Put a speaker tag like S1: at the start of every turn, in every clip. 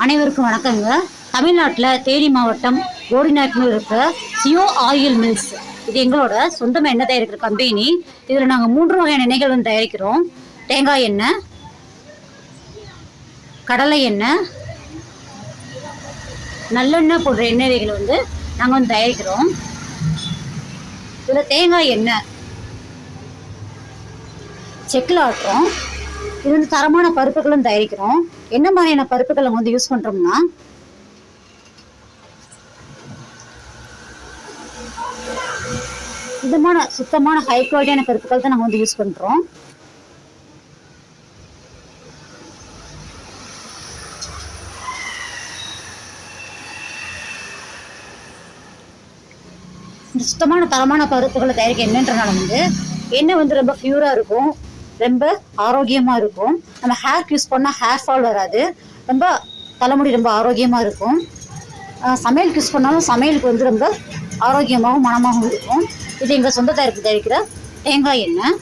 S1: அனைவருக்கும் வணக்கங்க. தமிழ்நாட்டில் தேனி மாவட்டம் கோடிநாயக்கனூர் இருக்கிற சியோ ஆயில் மில்ஸ், இது எங்களோட சொந்தமாக எண்ணெய் தயாரிக்கிற கம்பெனி. இதில் நாங்கள் 3 வகையான எண்ணெய்கள் வந்து தயாரிக்கிறோம். தேங்காய் எண்ணெய், கடலை எண்ணெய், நல்லெண்ணெய் போன்ற எண்ணெய் வகைகளை வந்து நாங்கள் வந்து தயாரிக்கிறோம். இதில் தேங்காய் எண்ணெய் செக்கில் ஆட்டுறோம். இது வந்து தரமான பருப்புகளும் தயாரிக்கிறோம். என்ன மாதிரியான பருப்புகளை வந்து யூஸ் பண்ணுறோம்னா, சுத்தமான ஹை குவாலிட்டியான பருப்புகள் தான் நாங்கள் வந்து யூஸ் பண்ணுறோம். இந்த சுத்தமான தரமான பருப்புகளை தயாரிக்க என்னன்றனால வந்து எண்ணெய் வந்து ரொம்ப பியூராக இருக்கும், ரொம்ப ஆரோக்கியமாக இருக்கும். நம்ம ஹேர்க்கு யூஸ் பண்ணால் ஹேர் ஃபால் வராது, ரொம்ப தலைமுடி ரொம்ப ஆரோக்கியமாக இருக்கும். சமையலுக்கு யூஸ் பண்ணாலும் சமையலுக்கு வந்து ரொம்ப ஆரோக்கியமாகவும் மனமாகவும் இருக்கும். இது எங்கள் சொந்த தயாரிக்கிற தேங்காய் எண்ணெய்.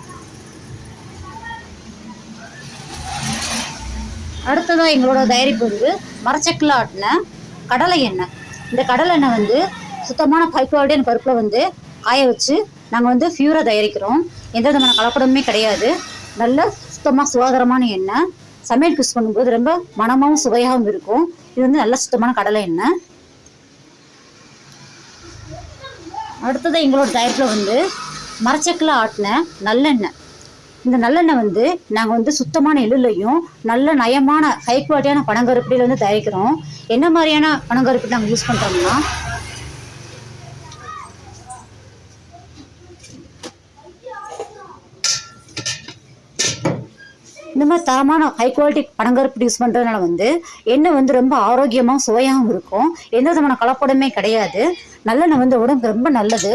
S1: அடுத்ததாக எங்களோட தயாரிப்பு வந்து மரச்சக்கில் ஆட்டின கடலை எண்ணெய். இந்த கடலை எண்ணெய் வந்து சுத்தமான ஹை குவாலிட்டியான பருப்பில் வந்து காய வச்சு நாங்கள் வந்து பியூராக தயாரிக்கிறோம். எந்த விதமான கலப்படமுமே கிடையாது. நல்ல சுத்தமாக சுகாதாரமான எண்ணெய். சமையலுக்கு யூஸ் பண்ணும்போது ரொம்ப மனமாகவும் சுவையாகவும் இருக்கும். இது வந்து நல்ல சுத்தமான கடலை எண்ணெய். அடுத்தது எங்களோட தயாரிப்பில் வந்து மரச்சக்கில் ஆட்டின நல்லெண்ணெய். இந்த நல்லெண்ணெய் வந்து நாங்கள் வந்து சுத்தமான எள்ளுலையும் நல்ல நயமான ஹை குவாலிட்டியான பனங்கருப்படியில் வந்து தயாரிக்கிறோம். என்ன மாதிரியான பனங்கருப்படி நாங்கள் யூஸ் பண்ணுறோம்னா, இந்த மாதிரி தரமான ஹை குவாலிட்டி பனங்கருப்படி யூஸ் பண்ணுறதுனால வந்து எண்ணெய் வந்து ரொம்ப ஆரோக்கியமாக சுவையாகவும் இருக்கும். எந்த விதமான கலப்படமே கிடையாது. நல்லெண்ணெய் வந்து உடம்புக்கு ரொம்ப நல்லது.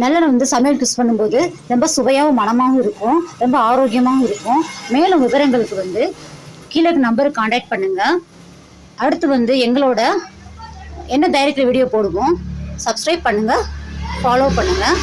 S1: நல்லெண்ணெய் வந்து சமையலுக்கு யூஸ் பண்ணும்போது ரொம்ப சுவையாகவும் மனமாகவும் இருக்கும், ரொம்ப ஆரோக்கியமாகவும் இருக்கும். மேலும் விவரங்களுக்கு வந்து கீழே நம்பருக்கு கான்டாக்ட் பண்ணுங்கள். அடுத்து வந்து எங்களோட எண்ணெய் தயாரிக்கிற வீடியோ போடுவோம். சப்ஸ்கிரைப் பண்ணுங்கள், ஃபாலோ பண்ணுங்கள்.